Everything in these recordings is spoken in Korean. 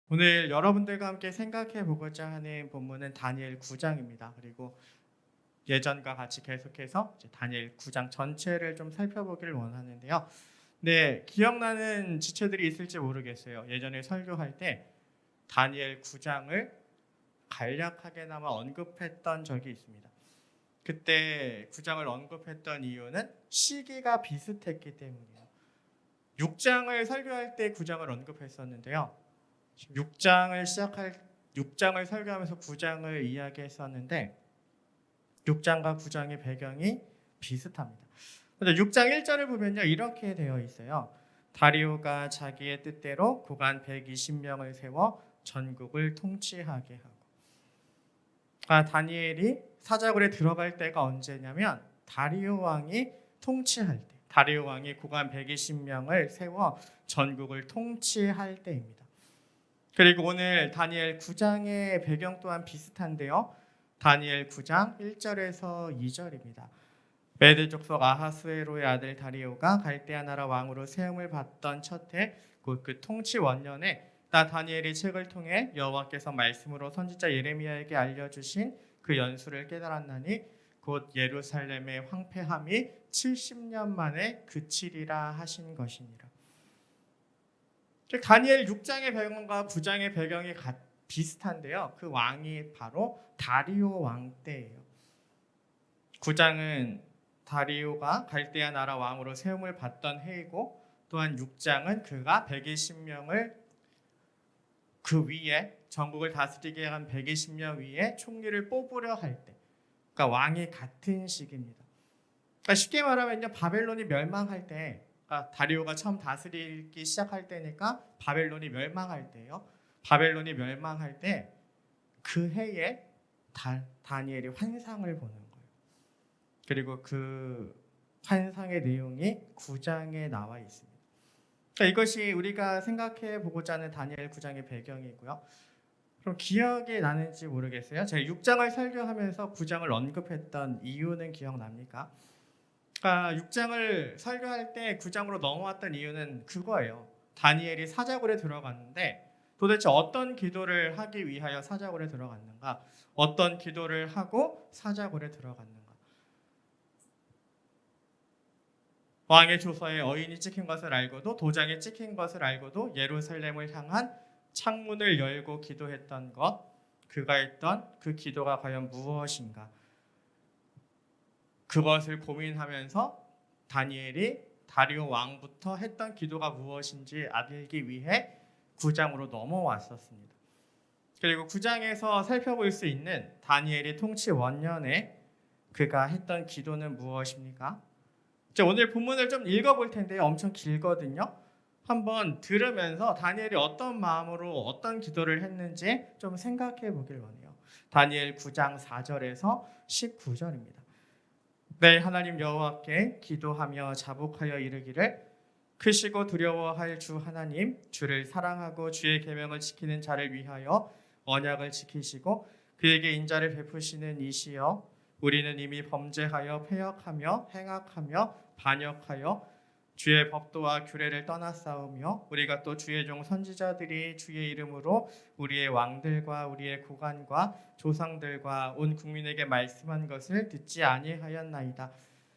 오늘 여러분들과 함께 생각해 보고자 하는 본문은 다니엘 9장입니다. 그리고 예전과 같이 계속해서 이제 다니엘 9장 전체를 좀 살펴보기를 원하는데요. 네, 기억나는 지체들이 있을지 모르겠어요. 예전에 설교할 때 다니엘 9장을 간략하게나마 언급했던 적이 있습니다. 그때 9장을 언급했던 이유는 시기가 비슷했기 때문이에요. 6장을 설교할 때 9장을 언급했었는데요. 6장을 설교하면서 9장을 이야기했었는데 6장과 9장의 배경이 비슷합니다. 먼저 6장 1절을 보면요, 이렇게 되어 있어요. 다리오가 자기의 뜻대로 고관 120명을 세워 전국을 통치하게 하고, 다니엘이 사자굴에 들어갈 때가 언제냐면 다리오 왕이 통치할 때, 다리오 왕이 고관 120명을 세워 전국을 통치할 때입니다. 그리고 오늘 다니엘 9장의 배경 또한 비슷한데요. 다니엘 9장 1절에서 2절입니다. 메드 족속 아하스웨로의 아들 다리오가 갈대아 나라 왕으로 세움을 받던 첫 해, 곧 그 통치 원년에 나 다니엘이 책을 통해 여호와께서 말씀으로 선지자 예레미야에게 알려주신 그 연수를 깨달았나니 곧 예루살렘의 황폐함이 70년 만에 그치리라 하신 것이니라. 다니엘 6장의 배경과 9장의 배경이 비슷한데요. 그 왕이 바로 다리오 왕 때예요. 9장은 다리오가 갈대아 나라 왕으로 세움을 받던 해이고, 또한 6장은 그가 120명을 그 위에 전국을 다스리게 한 120명 위에 총리를 뽑으려 할 때, 그러니까 왕이 같은 시기입니다. 그러니까 쉽게 말하면요, 바벨론이 멸망할 때, 그러니까 다리오가 처음 다스리기 시작할 때니까 바벨론이 멸망할 때요. 바벨론이 멸망할 때 그 해에 다니엘이 환상을 보는 거예요. 그리고 그 환상의 내용이 9장에 나와 있습니다. 그러니까 이것이 우리가 생각해 보고자 하는 다니엘 9장의 배경이고요. 그럼 기억이 나는지 모르겠어요. 제가 6장을 설교하면서 9장을 언급했던 이유는 기억납니까? 그러니까 6장을 설교할 때 9장으로 넘어왔던 이유는 그거예요. 다니엘이 사자굴에 들어갔는데 도대체 어떤 기도를 하기 위하여 사자굴에 들어갔는가? 어떤 기도를 하고 사자굴에 들어갔는가? 왕의 조서에 어인이 찍힌 것을 알고도, 도장이 찍힌 것을 알고도 예루살렘을 향한 창문을 열고 기도했던 것, 그가 했던 그 기도가 과연 무엇인가? 그것을 고민하면서 다니엘이 다리오 왕부터 했던 기도가 무엇인지 알기 위해 9장으로 넘어왔었습니다. 그리고 9장에서 살펴볼 수 있는 다니엘의 통치 원년에 그가 했던 기도는 무엇입니까? 오늘 본문을 좀 읽어볼 텐데요. 엄청 길거든요. 한번 들으면서 다니엘이 어떤 마음으로 어떤 기도를 했는지 좀 생각해 보길 원해요. 다니엘 9장 4절에서 19절입니다. 내 하나님 여호와께 기도하며 자복하여 이르기를, 크시고 두려워할 주 하나님, 주를 사랑하고 주의 계명을 지키는 자를 위하여 언약을 지키시고 그에게 인자를 베푸시는 이시여, 우리는 이미 범죄하여 패역하며 행악하며 반역하여 주의 법도와 규례를 떠났사오며, 우리가 또 주의 종 선지자들이 주의 이름으로 우리의 왕들과 우리의 고관과 조상들과 온 국민에게 말씀한 것을 듣지 아니하였나이다.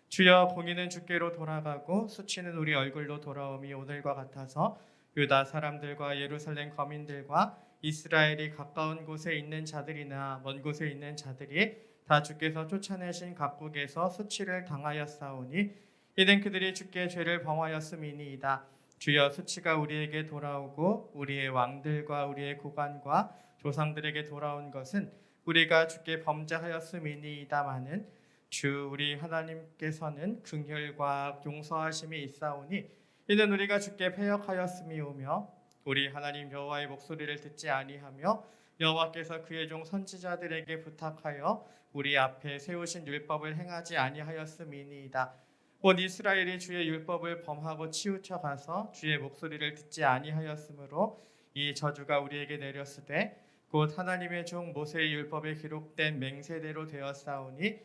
주여, 공의는 주께로 돌아가고 수치는 우리 얼굴로 돌아옴이 오늘과 같아서 유다 사람들과 예루살렘 거민들과 이스라엘이 가까운 곳에 있는 자들이나 먼 곳에 있는 자들이 다 주께서 쫓아내신 각국에서 수치를 당하였사오니 이는 그들이 주께 죄를 범하였음이니이다. 주여, 수치가 우리에게 돌아오고 우리의 왕들과 우리의 고관과 조상들에게 돌아온 것은 우리가 주께 범죄하였음이니이다마는 주 우리 하나님께서는 긍휼과 용서하심이 있사오니 이는 우리가 주께 패역하였음이오며 우리 하나님 여호와의 목소리를 듣지 아니하며 여호와께서 그의 종 선지자들에게 부탁하여 우리 앞에 세우신 율법을 행하지 아니하였음이니이다. 곧 이스라엘이 주의 율법을 범하고 치우쳐 가서 주의 목소리를 듣지 아니하였으므로 이 저주가 우리에게 내렸으되 곧 하나님의 종 모세의 율법에 기록된 맹세대로 되었사오니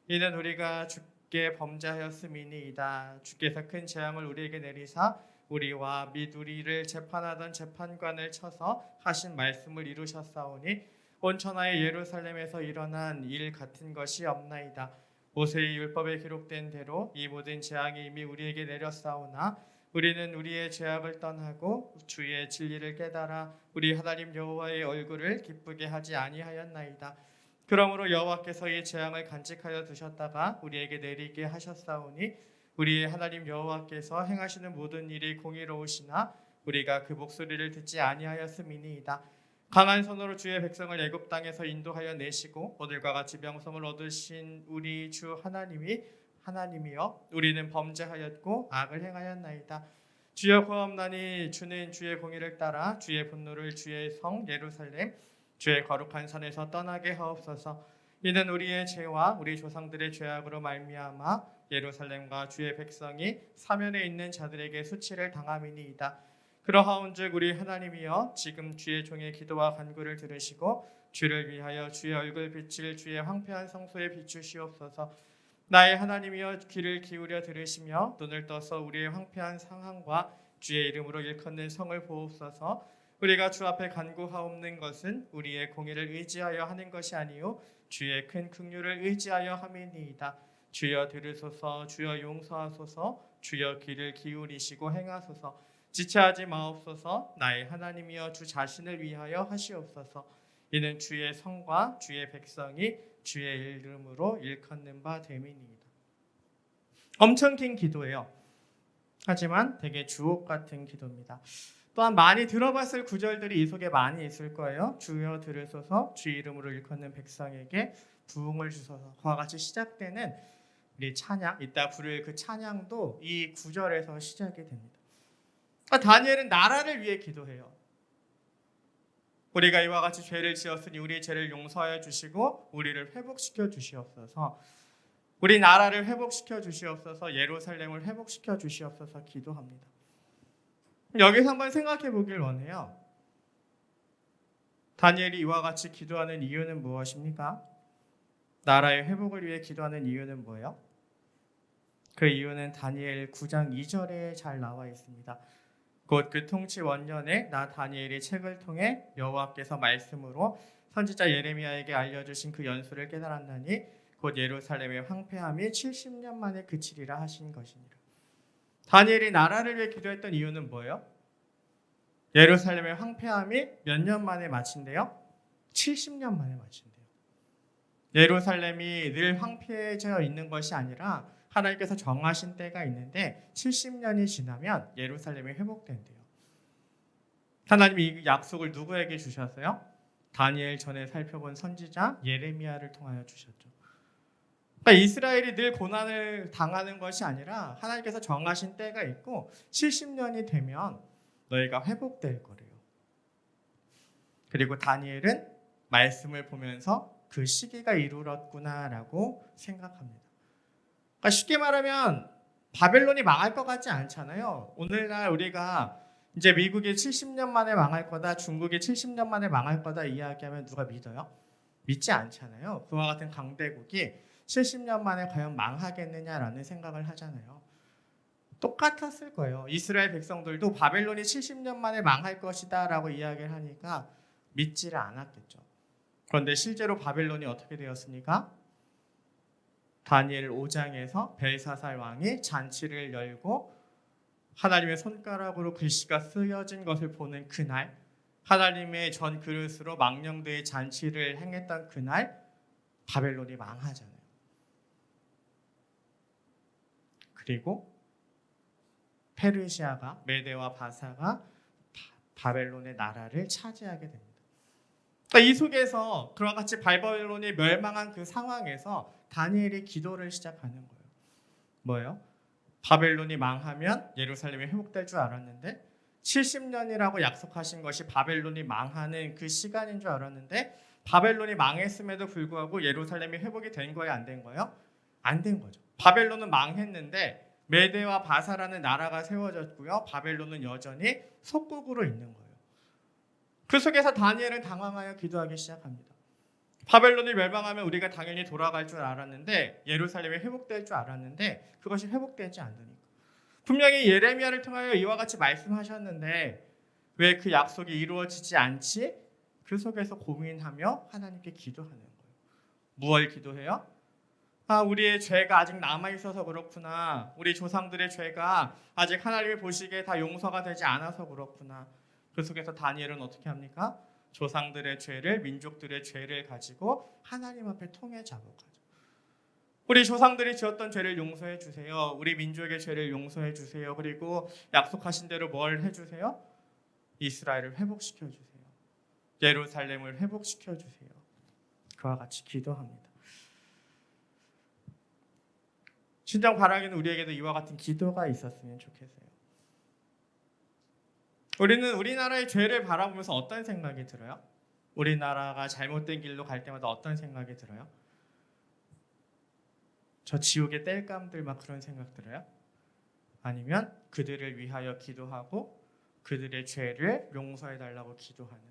이는 우리가 주께 범죄하였음이니이다. 주께서 큰 재앙을 우리에게 내리사 우리와 및 우리를 재판하던 재판관을 쳐서 하신 말씀을 이루셨사오니 온 천하의 예루살렘에서 일어난 일 같은 것이 없나이다. 모세의 율법에 기록된 대로 이 모든 재앙이 이미 우리에게 내렸사오나 우리는 우리의 죄악을 떠나고 주의 진리를 깨달아 우리 하나님 여호와의 얼굴을 기쁘게 하지 아니하였나이다. 그러므로 여호와께서 이 재앙을 간직하여 두셨다가 우리에게 내리게 하셨사오니 우리의 하나님 여호와께서 행하시는 모든 일이 공의로우시나 우리가 그 목소리를 듣지 아니하였음이니이다. 강한 손으로 주의 백성을 애굽 땅에서 인도하여 내시고 오늘과 같이 명성을 얻으신 우리 주 하나님이여 우리는 범죄하였고 악을 행하였나이다. 주여 구하옵나니 주는 주의 공의를 따라 주의 분노를 주의 성 예루살렘 주의 거룩한 산에서 떠나게 하옵소서. 이는 우리의 죄와 우리 조상들의 죄악으로 말미암아 예루살렘과 주의 백성이 사면에 있는 자들에게 수치를 당함이니이다. 그러하온즉 우리 하나님이여 지금 주의 종의 기도와 간구를 들으시고 주를 위하여 주의 얼굴 빛을 주의 황폐한 성소에 비추시옵소서. 나의 하나님이여 귀를 기울여 들으시며 눈을 떠서 우리의 황폐한 상황과 주의 이름으로 일컫는 성을 보옵소서. 우리가 주 앞에 간구하옵는 것은 우리의 공의를 의지하여 하는 것이 아니요 주의 큰 긍휼을 의지하여 함이니이다. 주여 들으소서. 주여 용서하소서. 주여 귀를 기울이시고 행하소서. 지체하지 마옵소서. 나의 하나님이여 주 자신을 위하여 하시옵소서. 이는 주의 성과 주의 백성이 주의 이름으로 일컫는 바 됨이니이다. 엄청 긴 기도예요. 하지만 되게 주옥 같은 기도입니다. 또한 많이 들어봤을 구절들이 이 속에 많이 있을 거예요. 주여 들으소서. 주의 이름으로 일컫는 백성에게 부흥을 주소서. 그와 같이 시작되는 우리 찬양, 이따 부를 그 찬양도 이 구절에서 시작이 됩니다. 다니엘은 나라를 위해 기도해요. 우리가 이와 같이 죄를 지었으니 우리의 죄를 용서하여 주시고 우리를 회복시켜 주시옵소서. 우리 나라를 회복시켜 주시옵소서. 예루살렘을 회복시켜 주시옵소서 기도합니다. 여기서 한번 생각해 보길 원해요. 다니엘이 이와 같이 기도하는 이유는 무엇입니까? 나라의 회복을 위해 기도하는 이유는 뭐예요? 그 이유는 다니엘 9장 2절에 잘 나와 있습니다. 곧 그 통치 원년에 나 다니엘이 책을 통해 여호와께서 말씀으로 선지자 예레미야에게 알려주신 그 연수를 깨달았나니 곧 예루살렘의 황폐함이 70년 만에 그치리라 하신 것이니라. 다니엘이 나라를 위해 기도했던 이유는 뭐예요? 예루살렘의 황폐함이 몇 년 만에 마친대요? 70년 만에 마친대요. 예루살렘이 늘 황폐해져 있는 것이 아니라 하나님께서 정하신 때가 있는데 70년이 지나면 예루살렘이 회복된대요. 하나님이 이 약속을 누구에게 주셨어요? 다니엘 전에 살펴본 선지자 예레미야를 통하여 주셨죠. 그러니까 이스라엘이 늘 고난을 당하는 것이 아니라 하나님께서 정하신 때가 있고 70년이 되면 너희가 회복될 거래요. 그리고 다니엘은 말씀을 보면서 그 시기가 이르렀구나라고 생각합니다. 그러니까 쉽게 말하면 바벨론이 망할 것 같지 않잖아요. 오늘날 우리가 이제 미국이 70년 만에 망할 거다, 중국이 70년 만에 망할 거다 이야기하면 누가 믿어요? 믿지 않잖아요. 그와 같은 강대국이 70년 만에 과연 망하겠느냐라는 생각을 하잖아요. 똑같았을 거예요. 이스라엘 백성들도 바벨론이 70년 만에 망할 것이다 라고 이야기를 하니까 믿지를 않았겠죠. 그런데 실제로 바벨론이 어떻게 되었습니까? 다니엘 5장에서 벨사살 왕이 잔치를 열고 하나님의 손가락으로 글씨가 쓰여진 것을 보는 그날, 하나님의 전 그릇으로 망령되이 잔치를 행했던 그날 바벨론이 망하잖아요. 그리고 페르시아가, 메대와 바사가 바벨론의 나라를 차지하게 됩니다. 그러니까 이 속에서 그와 같이 바벨론이 멸망한 그 상황에서 다니엘이 기도를 시작하는 거예요. 뭐예요? 바벨론이 망하면 예루살렘이 회복될 줄 알았는데 70년이라고 약속하신 것이 바벨론이 망하는 그 시간인 줄 알았는데 바벨론이 망했음에도 불구하고 예루살렘이 회복이 된 거예요? 안 된 거예요? 안 된 거죠. 바벨론은 망했는데 메대와 바사라는 나라가 세워졌고요. 바벨론은 여전히 속국으로 있는 거예요. 그 속에서 다니엘은 당황하여 기도하기 시작합니다. 바벨론이 멸망하면 우리가 당연히 돌아갈 줄 알았는데 예루살렘이 회복될 줄 알았는데 그것이 회복되지 않으니까 분명히 예레미야를 통하여 이와 같이 말씀하셨는데 왜 그 약속이 이루어지지 않지? 그 속에서 고민하며 하나님께 기도하는 거예요. 무엇을 기도해요? 우리의 죄가 아직 남아있어서 그렇구나. 우리 조상들의 죄가 아직 하나님이 보시기에 다 용서가 되지 않아서 그렇구나. 그 속에서 다니엘은 어떻게 합니까? 조상들의 죄를, 민족들의 죄를 가지고 하나님 앞에 통해 자복하죠. 우리 조상들이 지었던 죄를 용서해 주세요. 우리 민족의 죄를 용서해 주세요. 그리고 약속하신 대로 뭘 해주세요? 이스라엘을 회복시켜 주세요. 예루살렘을 회복시켜 주세요. 그와 같이 기도합니다. 진정 바라기는 우리에게도 이와 같은 기도가 있었으면 좋겠어요. 우리는 우리나라의 죄를 바라보면서 어떤 생각이 들어요? 우리나라가 잘못된 길로 갈 때마다 어떤 생각이 들어요? 저 지옥의 땔감들 막 그런 생각 들어요? 아니면 그들을 위하여 기도하고 그들의 죄를 용서해 달라고 기도하는,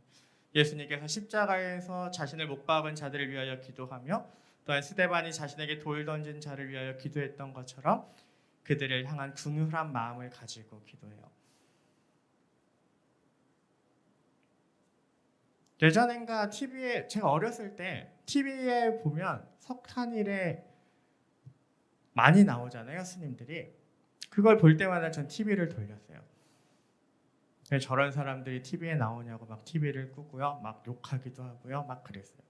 예수님께서 십자가에서 자신을 못 박은 자들을 위하여 기도하며 또한 스데반이 자신에게 돌 던진 자를 위하여 기도했던 것처럼 그들을 향한 긍휼한 마음을 가지고 기도해요. 예전엔가 TV에, 제가 어렸을 때 TV에 보면 석탄일에 많이 나오잖아요, 스님들이. 그걸 볼 때마다 전 TV를 돌렸어요. 왜 저런 사람들이 TV에 나오냐고 막 TV를 끄고요, 막 욕하기도 하고요, 막 그랬어요.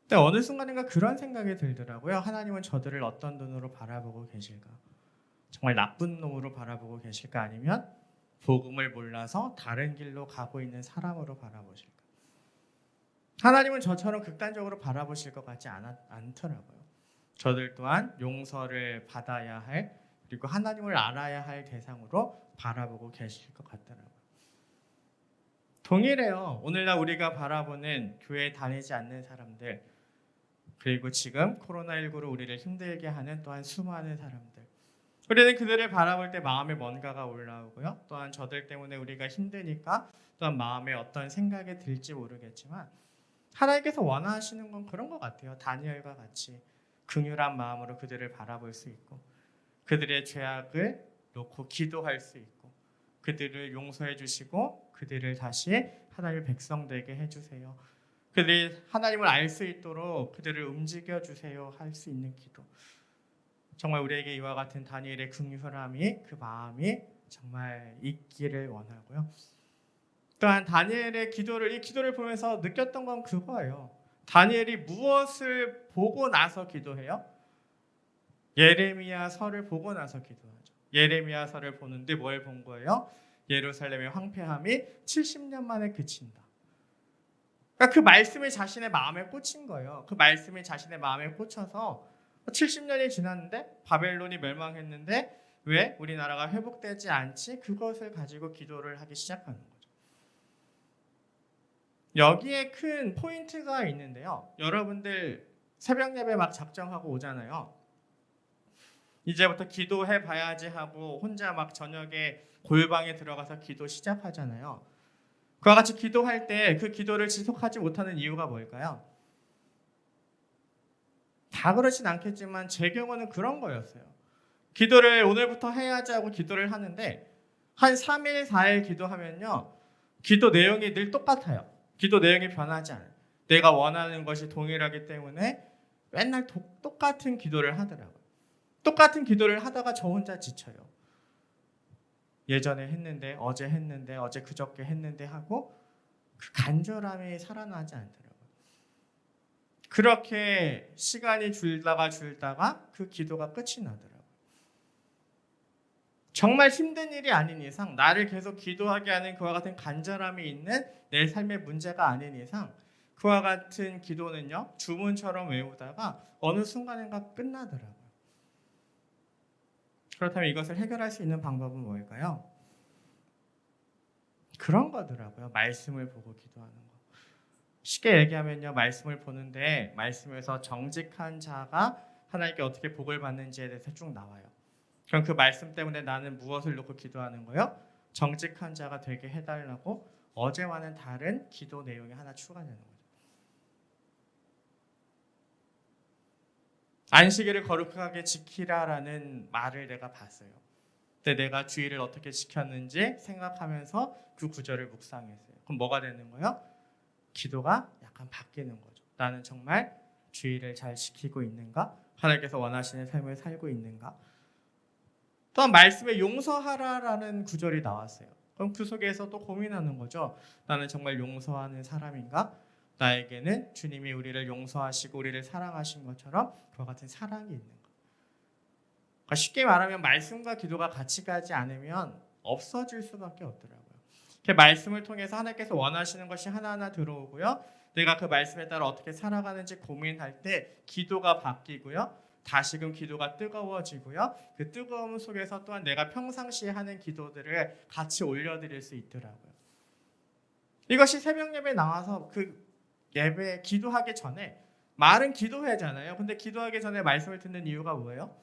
근데 어느 순간인가 그런 생각이 들더라고요. 하나님은 저들을 어떤 눈으로 바라보고 계실까? 정말 나쁜 놈으로 바라보고 계실까? 아니면 복음을 몰라서 다른 길로 가고 있는 사람으로 바라보실까? 하나님은 저처럼 극단적으로 바라보실 것 같지 않더라고요. 저들 또한 용서를 받아야 할, 그리고 하나님을 알아야 할 대상으로 바라보고 계실 것 같더라고요. 동일해요. 오늘날 우리가 바라보는 교회에 다니지 않는 사람들, 그리고 지금 코로나19로 우리를 힘들게 하는 또한 수많은 사람들, 우리는 그들을 바라볼 때 마음에 뭔가가 올라오고요, 또한 저들 때문에 우리가 힘드니까 또한 마음에 어떤 생각이 들지 모르겠지만 하나님께서 원하시는 건 그런 것 같아요. 다니엘과 같이 긍휼한 마음으로 그들을 바라볼 수 있고 그들의 죄악을 놓고 기도할 수 있고 그들을 용서해 주시고 그들을 다시 하나님의 백성 되게 해주세요. 그들이 하나님을 알 수 있도록 그들을 움직여 주세요 할 수 있는 기도. 정말 우리에게 이와 같은 다니엘의 긍휼함이, 그 마음이 정말 있기를 원하고요. 또한 다니엘의 기도를, 이 기도를 보면서 느꼈던 건 그거예요. 다니엘이 무엇을 보고 나서 기도해요? 예레미야서를 보고 나서 기도하죠. 예레미야서를 보는데 뭘 본 거예요? 예루살렘의 황폐함이 70년 만에 그친다. 그러니까 그 말씀이 자신의 마음에 꽂힌 거예요. 그 말씀이 자신의 마음에 꽂혀서 70년이 지났는데 바벨론이 멸망했는데 왜 우리나라가 회복되지 않지? 그것을 가지고 기도를 하기 시작하는 거예요. 여기에 큰 포인트가 있는데요. 여러분들 새벽 예배 막 작정하고 오잖아요. 이제부터 기도해 봐야지 하고 혼자 막 저녁에 골방에 들어가서 기도 시작하잖아요. 그와 같이 기도할 때 그 기도를 지속하지 못하는 이유가 뭘까요? 다 그렇진 않겠지만 제 경우는 그런 거였어요. 기도를 오늘부터 해야지 하고 기도를 하는데 한 3일, 4일 기도하면요, 기도 내용이 늘 똑같아요. 기도 내용이 변하지 않아요. 내가 원하는 것이 동일하기 때문에 맨날 똑같은 기도를 하더라고요. 똑같은 기도를 하다가 저 혼자 지쳐요. 예전에 했는데, 어제 그저께 했는데 하고 그 간절함이 살아나지 않더라고요. 그렇게 시간이 줄다가 그 기도가 끝이 나더라고요. 정말 힘든 일이 아닌 이상, 나를 계속 기도하게 하는 그와 같은 간절함이 있는 내 삶의 문제가 아닌 이상 그와 같은 기도는요, 주문처럼 외우다가 어느 순간인가 끝나더라고요. 그렇다면 이것을 해결할 수 있는 방법은 뭘까요? 그런 거더라고요. 말씀을 보고 기도하는 거. 쉽게 얘기하면요, 말씀을 보는데 말씀에서 정직한 자가 하나님께 어떻게 복을 받는지에 대해서 쭉 나와요. 그럼 그 말씀 때문에 나는 무엇을 놓고 기도하는 거예요? 정직한 자가 되게 해달라고 어제와는 다른 기도 내용이 하나 추가되는 거죠. 안식일을 거룩하게 지키라라는 말을 내가 봤어요. 근데 내가 주의를 어떻게 지켰는지 생각하면서 그 구절을 묵상했어요. 그럼 뭐가 되는 거예요? 기도가 약간 바뀌는 거죠. 나는 정말 주의를 잘 지키고 있는가? 하나님께서 원하시는 삶을 살고 있는가? 또한 말씀에 용서하라라는 구절이 나왔어요. 그럼 그 속에서 또 고민하는 거죠. 나는 정말 용서하는 사람인가? 나에게는 주님이 우리를 용서하시고 우리를 사랑하신 것처럼 그와 같은 사랑이 있는가? 그러니까 쉽게 말하면 말씀과 기도가 같이 가지 않으면 없어질 수밖에 없더라고요. 말씀을 통해서 하나님께서 원하시는 것이 하나하나 들어오고요. 내가 그 말씀에 따라 어떻게 살아가는지 고민할 때 기도가 바뀌고요. 다시금 기도가 뜨거워지고요. 그 뜨거움 속에서 또한 내가 평상시에 하는 기도들을 같이 올려드릴 수 있더라고요. 이것이 새벽 예배에 나와서 그 예배 기도하기 전에 말은 기도회잖아요. 근데 기도하기 전에 말씀을 듣는 이유가 뭐예요?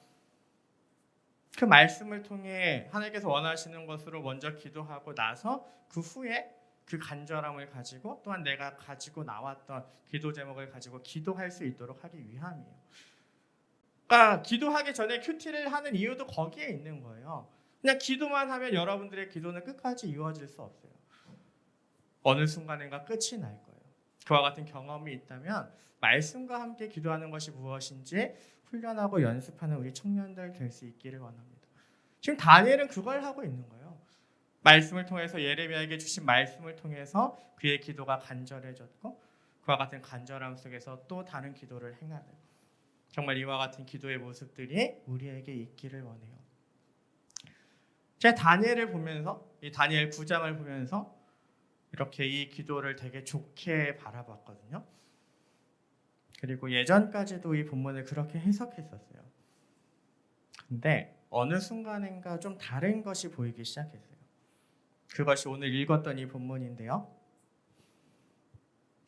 그 말씀을 통해 하나님께서 원하시는 것으로 먼저 기도하고 나서 그 후에 그 간절함을 가지고 또한 내가 가지고 나왔던 기도 제목을 가지고 기도할 수 있도록 하기 위함이에요. 그러니까 기도하기 전에 큐티를 하는 이유도 거기에 있는 거예요. 그냥 기도만 하면 여러분들의 기도는 끝까지 이루어질 수 없어요. 어느 순간인가 끝이 날 거예요. 그와 같은 경험이 있다면 말씀과 함께 기도하는 것이 무엇인지 훈련하고 연습하는 우리 청년들 될 수 있기를 원합니다. 지금 다니엘은 그걸 하고 있는 거예요. 말씀을 통해서 예레미야에게 주신 말씀을 통해서 그의 기도가 간절해졌고 그와 같은 간절함 속에서 또 다른 기도를 행하는 정말 이와 같은 기도의 모습들이 우리에게 있기를 원해요. 제가 다니엘을 보면서 이 다니엘 9장을 보면서 이렇게 이 기도를 되게 좋게 바라봤거든요. 그리고 예전까지도 이 본문을 그렇게 해석했었어요. 근데 어느 순간인가 좀 다른 것이 보이기 시작했어요. 그것이 오늘 읽었던 이 본문인데요.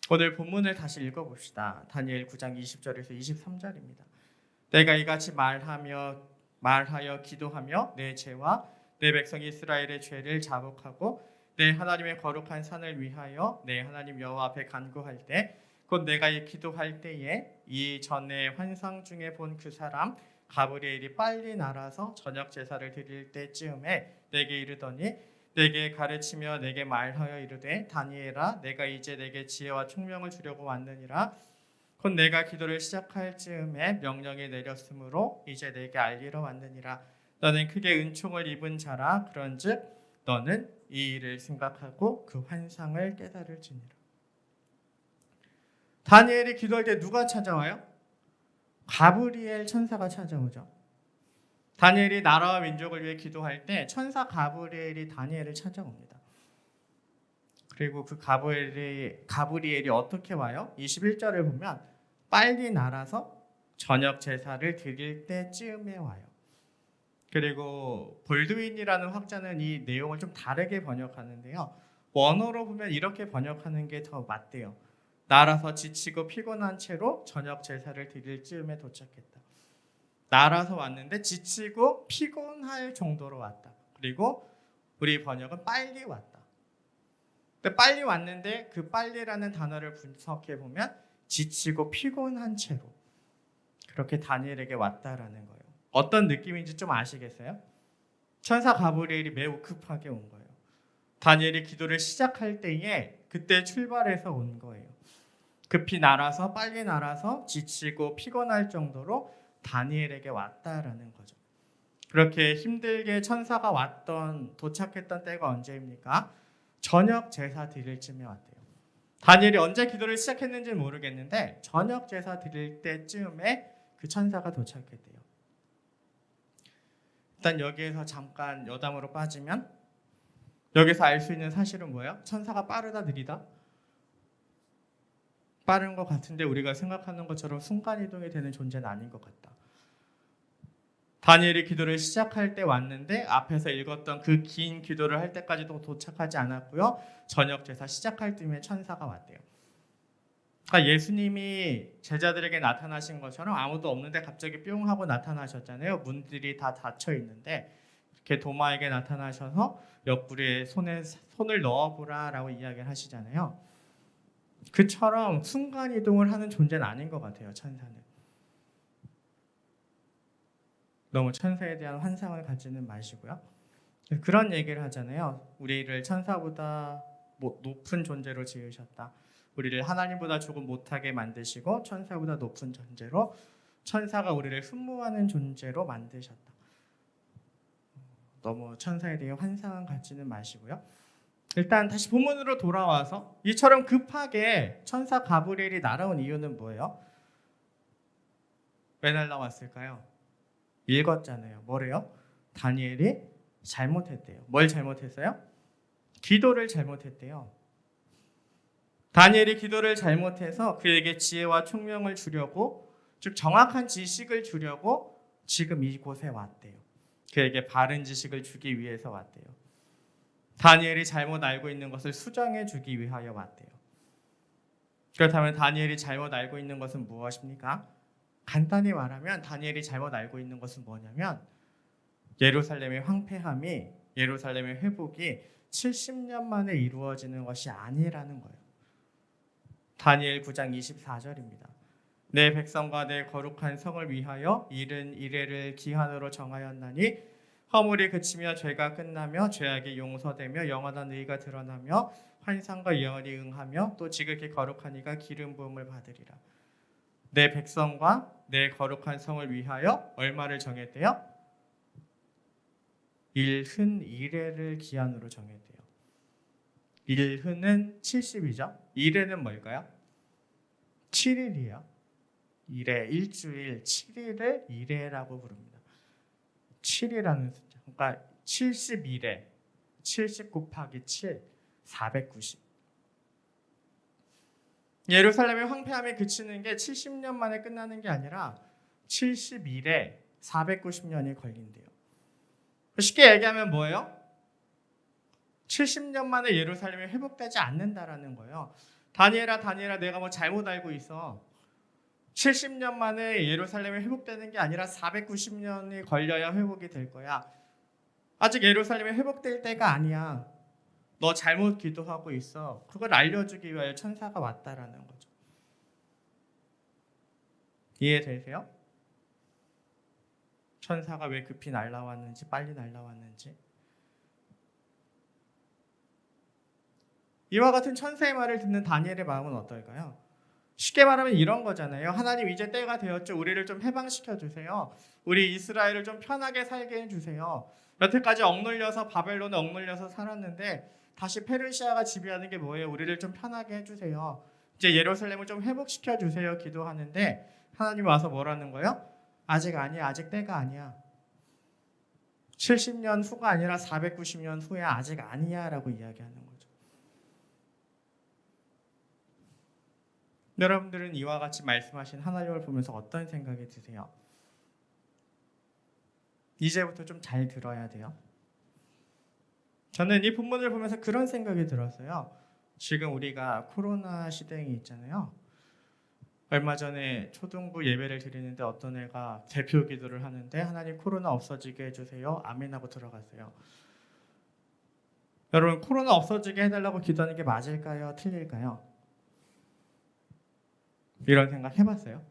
오늘 본문을 다시 읽어봅시다. 다니엘 9장 20절에서 23절입니다. 내가 이같이 말하여 기도하며 내 죄와 내 백성 이스라엘의 죄를 자복하고 내 하나님의 거룩한 산을 위하여 내 하나님 여호와 앞에 간구할 때 곧 내가 이 기도할 때에 이 전에 환상 중에 본 그 사람 가브리엘이 빨리 날아서 저녁 제사를 드릴 때쯤에 내게 이르더니 내게 가르치며 내게 말하여 이르되 다니엘아 내가 이제 내게 지혜와 총명을 주려고 왔느니라. 곧 내가 기도를 시작할 즈음에 명령이 내렸으므로 이제 내게 알리러 왔느니라. 너는 크게 은총을 입은 자라. 그런즉 너는 이 일을 생각하고 그 환상을 깨달을지니라. 다니엘이 기도할 때 누가 찾아와요? 가브리엘 천사가 찾아오죠. 다니엘이 나라와 민족을 위해 기도할 때 천사 가브리엘이 다니엘을 찾아옵니다. 그리고 그 가브리엘이 어떻게 와요? 21절을 보면 빨리 날아서 저녁 제사를 드릴 때쯤에 와요. 그리고 볼드윈이라는 학자는 이 내용을 좀 다르게 번역하는데요. 원어로 보면 이렇게 번역하는 게 더 맞대요. 날아서 지치고 피곤한 채로 저녁 제사를 드릴 즈음에 도착했다. 날아서 왔는데 지치고 피곤할 정도로 왔다. 그리고 우리 번역은 빨리 왔다. 근데 빨리 왔는데 그 빨리라는 단어를 분석해 보면 지치고 피곤한 채로 그렇게 다니엘에게 왔다라는 거예요. 어떤 느낌인지 좀 아시겠어요? 천사 가브리엘이 매우 급하게 온 거예요. 다니엘이 기도를 시작할 때에 그때 출발해서 온 거예요. 급히 날아서 빨리 날아서 지치고 피곤할 정도로 다니엘에게 왔다라는 거죠. 그렇게 힘들게 천사가 도착했던 때가 언제입니까? 저녁 제사 드릴 쯤에 왔대요. 다니엘이 언제 기도를 시작했는지는 모르겠는데 저녁 제사 드릴 때쯤에 그 천사가 도착했대요. 일단 여기에서 잠깐 여담으로 빠지면 여기서 알 수 있는 사실은 뭐예요? 천사가 빠르다 느리다? 빠른 것 같은데 우리가 생각하는 것처럼 순간이동이 되는 존재는 아닌 것 같다. 다니엘이 기도를 시작할 때 왔는데 앞에서 읽었던 그 긴 기도를 할 때까지도 도착하지 않았고요. 저녁 제사 시작할 쯤에 천사가 왔대요. 그러니까 예수님이 제자들에게 나타나신 것처럼 아무도 없는데 갑자기 뿅 하고 나타나셨잖아요. 문들이 다 닫혀 있는데 이렇게 도마에게 나타나셔서 옆구리에 손을 넣어보라라고 이야기를 하시잖아요. 그처럼 순간이동을 하는 존재는 아닌 것 같아요. 천사는. 너무 천사에 대한 환상을 가지는 마시고요. 그런 얘기를 하잖아요. 우리를 천사보다 높은 존재로 지으셨다. 우리를 하나님보다 조금 못하게 만드시고 천사보다 높은 존재로, 천사가 우리를 흠모하는 존재로 만드셨다. 너무 천사에 대해 환상을 갖지는 마시고요. 일단 다시 본문으로 돌아와서 이처럼 급하게 천사 가브리엘이 날아온 이유는 뭐예요? 왜 날아왔을까요? 읽었잖아요. 뭐래요? 다니엘이 잘못했대요. 뭘 잘못했어요? 기도를 잘못했대요. 다니엘이 기도를 잘못해서 그에게 지혜와 총명을 주려고, 즉 정확한 지식을 주려고 지금 이곳에 왔대요. 그에게 바른 지식을 주기 위해서 왔대요. 다니엘이 잘못 알고 있는 것을 수정해 주기 위하여 왔대요. 그렇다면 다니엘이 잘못 알고 있는 것은 무엇입니까? 간단히 말하면 다니엘이 잘못 알고 있는 것은 뭐냐면 예루살렘의 황폐함이, 예루살렘의 회복이 70년 만에 이루어지는 것이 아니라는 거예요. 다니엘 9장 24절입니다. 내 백성과 내 거룩한 성을 위하여 이른 이래를 기한으로 정하였나니 허물이 그치며 죄가 끝나며 죄악이 용서되며 영원한 의가 드러나며 환상과 예언이 응하며 또 지극히 거룩한 이가 기름 부음을 받으리라. 내 백성과 내 거룩한 성을 위하여 얼마를 정했대요? 일흔 이래를 기한으로 정했대요. 일흔은 70이죠. 이래는 뭘까요? 7일이요. 이래, 일주일, 7일을 이래라고 부릅니다. 7이라는 숫자. 그러니까 71에 70 곱하기 7, 490. 예루살렘의 황폐함이 그치는 게 70년 만에 끝나는 게 아니라 71에 490년이 걸린대요. 쉽게 얘기하면 뭐예요? 70년 만에 예루살렘이 회복되지 않는다라는 거예요. 다니엘아, 내가 뭐 잘못 알고 있어. 70년 만에 예루살렘이 회복되는 게 아니라 490년이 걸려야 회복이 될 거야. 아직 예루살렘이 회복될 때가 아니야. 너 잘못 기도하고 있어. 그걸 알려주기 위하여 천사가 왔다라는 거죠. 이해되세요? 천사가 왜 급히 날아왔는지, 빨리 날아왔는지. 이와 같은 천사의 말을 듣는 다니엘의 마음은 어떨까요? 쉽게 말하면 이런 거잖아요. 하나님, 이제 때가 되었죠. 우리를 좀 해방시켜 주세요. 우리 이스라엘을 좀 편하게 살게 해주세요. 여태까지 억눌려서, 바벨론에 억눌려서 살았는데 다시 페르시아가 지배하는 게 뭐예요? 우리를 좀 편하게 해주세요. 이제 예루살렘을 좀 회복시켜 주세요. 기도하는데 하나님이 와서 뭐라는 거예요? 아직 아니야. 아직 때가 아니야. 70년 후가 아니라 490년 후야. 아직 아니야 라고 이야기하는 거예요. 여러분들은 이와 같이 말씀하신 하나님을 보면서 어떤 생각이 드세요? 이제부터 좀 잘 들어야 돼요. 저는 이 본문을 보면서 그런 생각이 들었어요. 지금 우리가 코로나 시대에 있잖아요. 얼마 전에 초등부 예배를 드리는데 어떤 애가 대표 기도를 하는데 하나님 코로나 없어지게 해주세요. 아멘 하고 들어갔어요. 여러분, 코로나 없어지게 해달라고 기도하는 게 맞을까요? 틀릴까요? 이런 생각 해봤어요?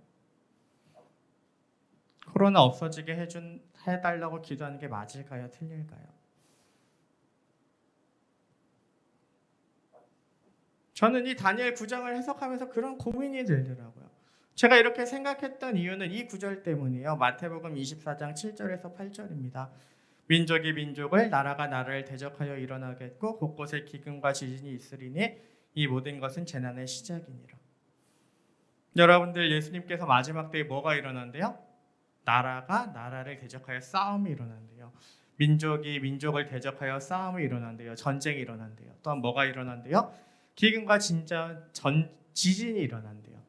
코로나 없어지게 해달라고 기도하는 게 맞을까요? 틀릴까요? 저는 이 다니엘 9장을 해석하면서 그런 고민이 들더라고요. 제가 이렇게 생각했던 이유는 이 구절 때문이에요. 마태복음 24장 7절에서 8절입니다. 민족이 민족을, 나라가 나라를 대적하여 일어나겠고 곳곳에 기근과 지진이 있으리니 이 모든 것은 재난의 시작이니라. 여러분들, 예수님께서 마지막 때에 뭐가 일어난대요? 나라가 나라를 대적하여 싸움이 일어난대요. 민족이 민족을 대적하여 싸움이 일어난대요. 전쟁이 일어난대요. 또한 뭐가 일어난대요? 기근과 지진이 일어난대요.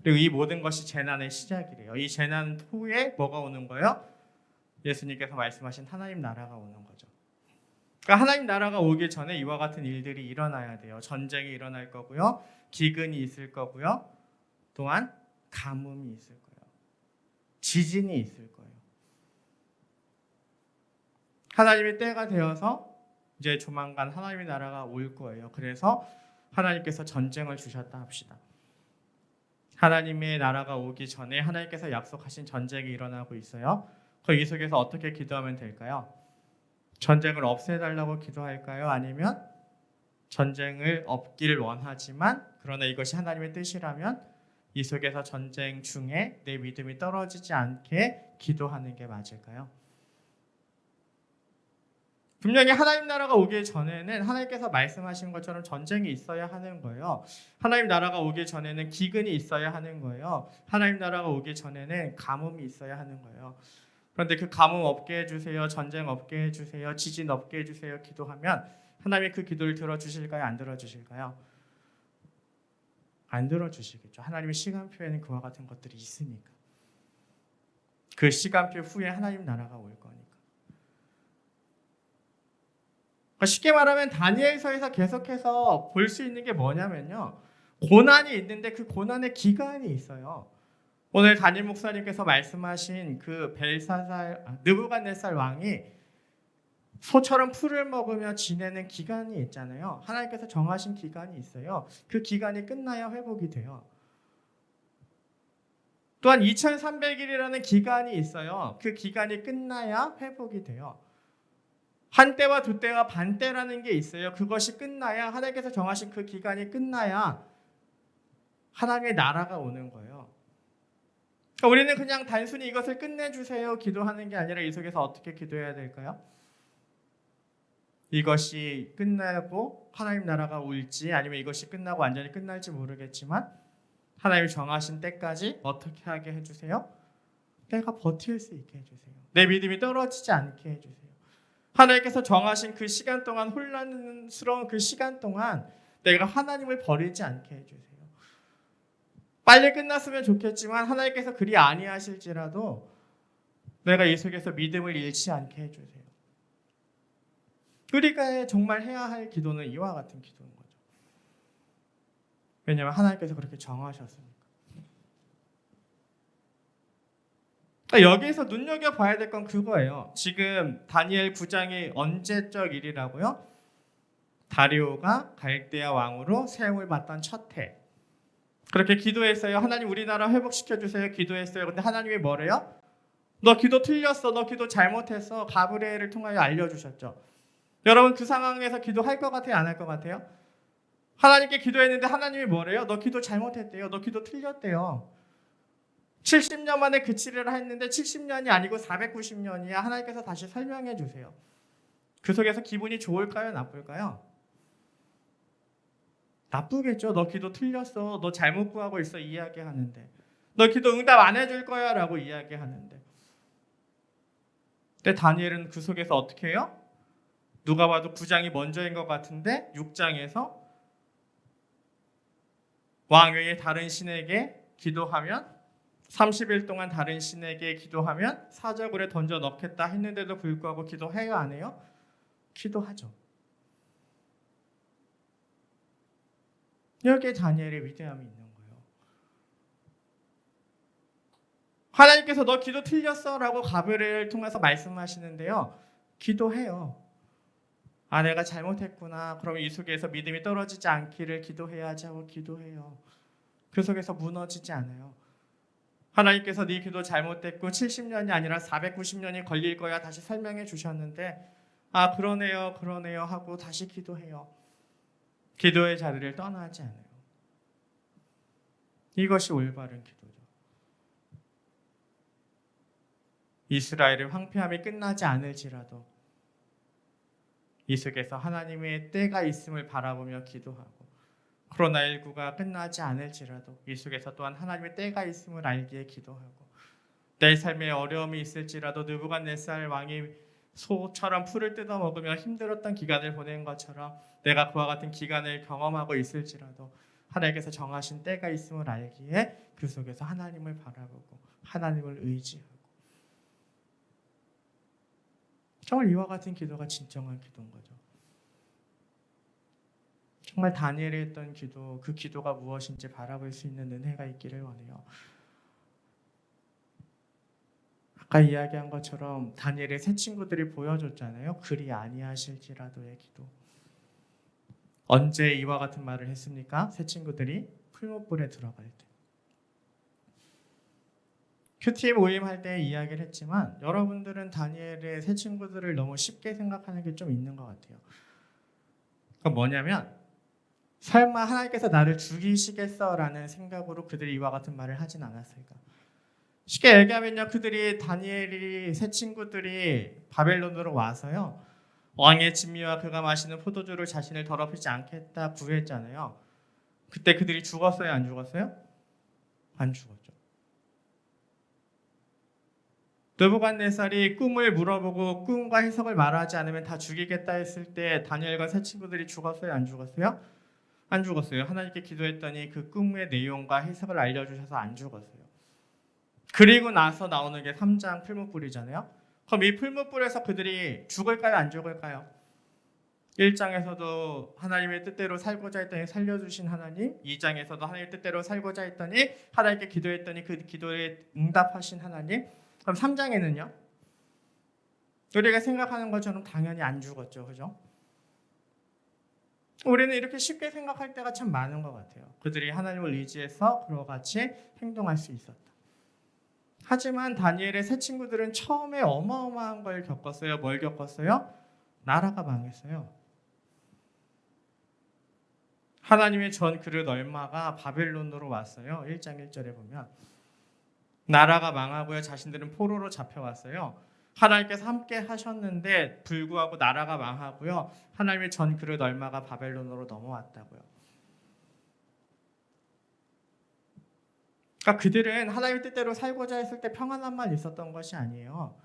그리고 이 모든 것이 재난의 시작이래요. 이 재난 후에 뭐가 오는 거예요? 예수님께서 말씀하신 하나님 나라가 오는 거죠. 그러니까 하나님 나라가 오기 전에 이와 같은 일들이 일어나야 돼요. 전쟁이 일어날 거고요. 기근이 있을 거고요. 또한 가뭄이 있을 거예요. 지진이 있을 거예요. 하나님의 때가 되어서 이제 조만간 하나님의 나라가 올 거예요. 그래서 하나님께서 전쟁을 주셨다 합시다. 하나님의 나라가 오기 전에 하나님께서 약속하신 전쟁이 일어나고 있어요. 그 이 속에서 어떻게 기도하면 될까요? 전쟁을 없애달라고 기도할까요? 아니면 전쟁을 없기를 원하지만 그러나 이것이 하나님의 뜻이라면 이 속에서 전쟁 중에 내 믿음이 떨어지지 않게 기도하는 게 맞을까요? 분명히 하나님 나라가 오기 전에는 하나님께서 말씀하신 것처럼 전쟁이 있어야 하는 거예요. 하나님 나라가 오기 전에는 기근이 있어야 하는 거예요. 하나님 나라가 오기 전에는 가뭄이 있어야 하는 거예요. 그런데 그 가뭄 없게 해주세요. 전쟁 없게 해주세요. 지진 없게 해주세요. 기도하면 하나님이 그 기도를 들어주실까요? 안 들어주실까요? 안 들어주시겠죠. 하나님의 시간표에는 그와 같은 것들이 있으니까. 그 시간표 후에 하나님 나라가 올 거니까. 쉽게 말하면 다니엘서에서 계속해서 볼 수 있는 게 뭐냐면요. 고난이 있는데 그 고난의 기간이 있어요. 오늘 담임 목사님께서 말씀하신 그 느부갓네살 왕이 소처럼 풀을 먹으며 지내는 기간이 있잖아요. 하나님께서 정하신 기간이 있어요. 그 기간이 끝나야 회복이 돼요. 또한 2300일이라는 기간이 있어요. 그 기간이 끝나야 회복이 돼요. 한때와 두때와 반때라는 게 있어요. 그것이 끝나야 하나님께서 정하신 그 기간이 끝나야 하나님의 나라가 오는 거예요. 그러니까 우리는 그냥 단순히 이것을 끝내주세요 기도하는 게 아니라 이 속에서 어떻게 기도해야 될까요? 이것이 끝나고 하나님 나라가 올지 아니면 이것이 끝나고 완전히 끝날지 모르겠지만 하나님이 정하신 때까지 어떻게 하게 해주세요? 내가 버틸 수 있게 해주세요. 내 믿음이 떨어지지 않게 해주세요. 하나님께서 정하신 그 시간 동안 혼란스러운 그 시간 동안 내가 하나님을 버리지 않게 해주세요. 빨리 끝났으면 좋겠지만 하나님께서 그리 아니하실지라도 내가 이 속에서 믿음을 잃지 않게 해주세요. 우리가 정말 해야 할 기도는 이와 같은 기도인 거죠. 왜냐하면 하나님께서 그렇게 정하셨으니까. 여기에서 눈여겨봐야 될 건 그거예요. 지금 다니엘 9장이 언제적 일이라고요? 다리오가 갈대아 왕으로 세움을 받던 첫 해. 그렇게 기도했어요. 하나님 우리나라 회복시켜주세요. 기도했어요. 근데 하나님이 뭐래요? 너 기도 틀렸어. 너 기도 잘못했어. 가브리엘을 통하여 알려주셨죠. 여러분 그 상황에서 기도할 것 같아요? 안 할 것 같아요? 하나님께 기도했는데 하나님이 뭐래요? 너 기도 잘못했대요. 너 기도 틀렸대요. 70년 만에 그치리라 했는데 70년이 아니고 490년이야. 하나님께서 다시 설명해 주세요. 그 속에서 기분이 좋을까요? 나쁠까요? 나쁘겠죠. 너 기도 틀렸어. 너 잘못 구하고 있어. 이야기하는데. 너 기도 응답 안 해줄 거야. 라고 이야기하는데. 근데 다니엘은 그 속에서 어떻게 해요? 누가 봐도 9장이 먼저인 것 같은데 6장에서 왕 외에 다른 신에게 기도하면 30일 동안 다른 신에게 기도하면 사자굴에 던져 넣겠다 했는데도 불구하고 기도해요? 안 해요? 기도하죠. 여기에 다니엘의 위대함이 있는 거예요. 하나님께서 너 기도 틀렸어 라고 가브리엘을 통해서 말씀하시는데요. 기도해요. 아 내가 잘못했구나. 그럼 이 속에서 믿음이 떨어지지 않기를 기도해야지 하고 기도해요. 그 속에서 무너지지 않아요. 하나님께서 네 기도 잘못됐고 70년이 아니라 490년이 걸릴 거야 다시 설명해 주셨는데 아 그러네요 하고 다시 기도해요. 기도의 자리를 떠나지 않아요. 이것이 올바른 기도죠. 이스라엘의 황폐함이 끝나지 않을지라도 이 속에서 하나님의 때가 있음을 바라보며 기도하고 코로나19가 끝나지 않을지라도 이 속에서 또한 하나님의 때가 있음을 알기에 기도하고 내 삶에 어려움이 있을지라도 느부갓네살 왕이 소처럼 풀을 뜯어먹으며 힘들었던 기간을 보낸 것처럼 내가 그와 같은 기간을 경험하고 있을지라도 하나님께서 정하신 때가 있음을 알기에 그 속에서 하나님을 바라보고 하나님을 의지하고 정말 이와 같은 기도가 진정한 기도인 거죠. 정말 다니엘이 했던 기도, 그 기도가 무엇인지 바라볼 수 있는 은혜가 있기를 원해요. 아까 이야기한 것처럼 다니엘의 세 친구들이 보여줬잖아요. 그리 아니하실지라도의 기도. 언제 이와 같은 말을 했습니까? 세 친구들이 풀무불에 들어갈 때. 큐티 모임 할 때 이야기를 했지만 여러분들은 다니엘의 새 친구들을 너무 쉽게 생각하는 게 좀 있는 것 같아요. 그러니까 뭐냐면 설마 하나님께서 나를 죽이시겠어라는 생각으로 그들이 이와 같은 말을 하진 않았을까. 쉽게 얘기하면요, 그들이 다니엘이 새 친구들이 바벨론으로 와서요, 왕의 진미와 그가 마시는 포도주를 자신을 더럽히지 않겠다 구했잖아요. 그때 그들이 죽었어요, 안 죽었어요? 안 죽었죠. 느부갓네살이 꿈을 물어보고 꿈과 해석을 말하지 않으면 다 죽이겠다 했을 때 다니엘과 새 친구들이 죽었어요, 안 죽었어요? 안 죽었어요. 하나님께 기도했더니 그 꿈의 내용과 해석을 알려주셔서 안 죽었어요. 그리고 나서 나오는 게 3장 풀무불이잖아요. 그럼 이 풀무불에서 그들이 죽을까요, 안 죽을까요? 1장에서도 하나님의 뜻대로 살고자 했더니 살려주신 하나님, 2장에서도 하나님의 뜻대로 살고자 했더니 하나님께 기도했더니 그 기도에 응답하신 하나님. 그럼 3장에는요? 우리가 생각하는 것처럼 당연히 안 죽었죠. 그죠? 우리는 이렇게 쉽게 생각할 때가 참 많은 것 같아요. 그들이 하나님을 의지해서 그와 같이 행동할 수 있었다. 하지만 다니엘의 새 친구들은 처음에 어마어마한 걸 겪었어요. 뭘 겪었어요? 나라가 망했어요. 하나님의 전 그릇 얼마가 바벨론으로 왔어요. 1장 1절에 보면 나라가 망하고요. 자신들은 포로로 잡혀왔어요. 하나님께서 함께 하셨는데 불구하고 나라가 망하고요. 하나님의 전 그릇 얼마가 바벨론으로 넘어왔다고요. 그러니까 그들은 하나님의 뜻대로 살고자 했을 때 평안함만 있었던 것이 아니에요.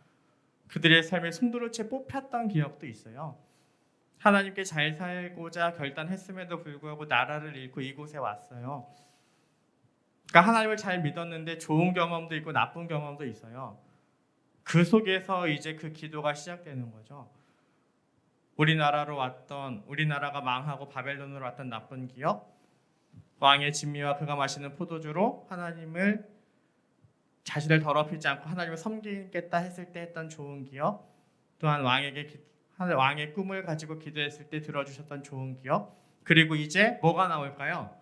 그들의 삶에 숨도로채 뽑혔던 기억도 있어요. 하나님께 잘 살고자 결단했음에도 불구하고 나라를 잃고 이곳에 왔어요. 그러니까 하나님을 잘 믿었는데 좋은 경험도 있고 나쁜 경험도 있어요. 그 속에서 이제 그 기도가 시작되는 거죠. 우리나라가 망하고 바벨론으로 왔던 나쁜 기억, 왕의 진미와 그가 마시는 포도주로 하나님을 자신을 더럽히지 않고 하나님을 섬기겠다 했을 때 했던 좋은 기억, 또한 왕의 꿈을 가지고 기도했을 때 들어주셨던 좋은 기억, 그리고 이제 뭐가 나올까요?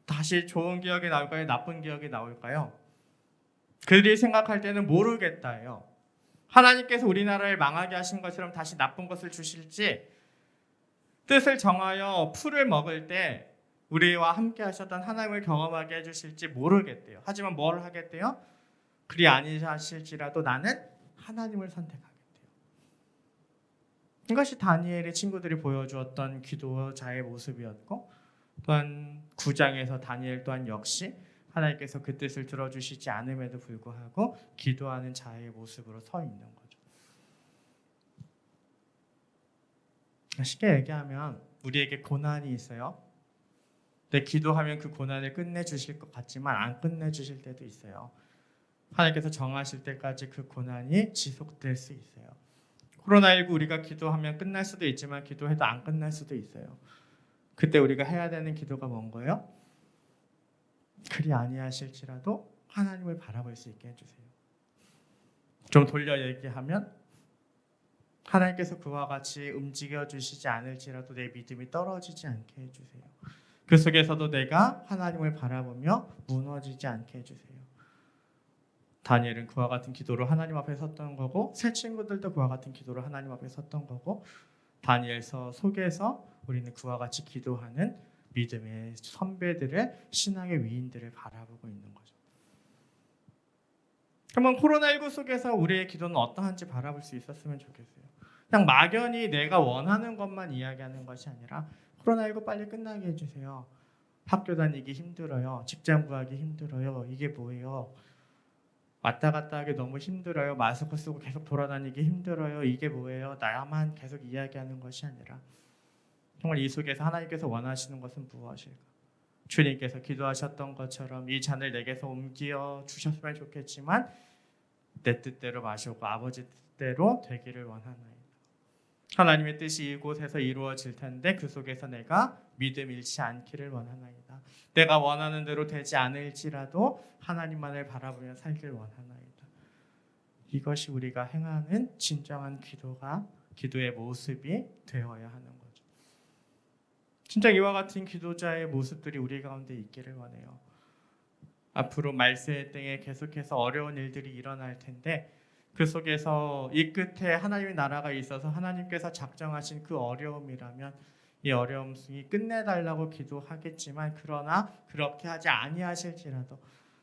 다시 좋은 기억이 나올까요? 나쁜 기억이 나올까요? 그들이 생각할 때는 모르겠다예요. 하나님께서 우리나라를 망하게 하신 것처럼 다시 나쁜 것을 주실지, 뜻을 정하여 풀을 먹을 때 우리와 함께 하셨던 하나님을 경험하게 해주실지 모르겠대요. 하지만 뭘 하겠대요? 그리 아니하실지라도 나는 하나님을 선택하겠대요. 이것이 다니엘의 친구들이 보여주었던 기도자의 모습이었고, 또한 9장에서 다니엘 또한 역시 하나님께서 그 뜻을 들어주시지 않음에도 불구하고 기도하는 자의 모습으로 서 있는 거죠. 쉽게 얘기하면 우리에게 고난이 있어요. 근데 기도하면 그 고난을 끝내주실 것 같지만 안 끝내주실 때도 있어요. 하나님께서 정하실 때까지 그 고난이 지속될 수 있어요. 코로나19 우리가 기도하면 끝날 수도 있지만 기도해도 안 끝날 수도 있어요. 그때 우리가 해야 되는 기도가 뭔 거예요? 그리 아니하실지라도 하나님을 바라볼 수 있게 해주세요. 좀 돌려 얘기하면 하나님께서 그와 같이 움직여 주시지 않을지라도 내 믿음이 떨어지지 않게 해주세요. 그 속에서도 내가 하나님을 바라보며 무너지지 않게 해주세요. 다니엘은 그와 같은 기도로 하나님 앞에 섰던 거고, 새 친구들도 그와 같은 기도로 하나님 앞에 섰던 거고, 다니엘서 속에서 우리는 그와 같이 기도하는 믿음의 선배들의 신앙의 위인들을 바라보고 있는 거죠. 그러면 코로나19 속에서 우리의 기도는 어떠한지 바라볼 수 있었으면 좋겠어요. 그냥 막연히 내가 원하는 것만 이야기하는 것이 아니라 코로나19 빨리 끝나게 해주세요. 학교 다니기 힘들어요. 직장 구하기 힘들어요. 이게 뭐예요? 왔다 갔다 하기 너무 힘들어요. 마스크 쓰고 계속 돌아다니기 힘들어요. 이게 뭐예요? 나만 계속 이야기하는 것이 아니라 정말 이 속에서 하나님께서 원하시는 것은 무엇일까? 주님께서 기도하셨던 것처럼 이 잔을 내게서 옮겨 주셨으면 좋겠지만 내 뜻대로 마시고 아버지 뜻대로 되기를 원하나이다. 하나님의 뜻이 이곳에서 이루어질 텐데 그 속에서 내가 믿음 잃지 않기를 원하나이다. 내가 원하는 대로 되지 않을지라도 하나님만을 바라보며 살길 원하나이다. 이것이 우리가 행하는 진정한 기도의 모습이 되어야 하는 거죠. 진짜 이와 같은 기도자의 모습들이 우리 가운데 있기를 원해요. 앞으로 말세 때에 계속해서 어려운 일들이 일어날 텐데 그 속에서 이 끝에 하나님의 나라가 있어서 하나님께서 작정하신 그 어려움이라면 이 어려움이 끝내달라고 기도하겠지만 그러나 그렇게 하지 아니하실지라도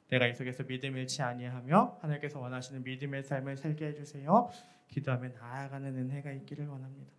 내가 이 속에서 믿음 잃지 아니하며 하나님께서 원하시는 믿음의 삶을 살게 해주세요. 기도하며 나아가는 은혜가 있기를 원합니다.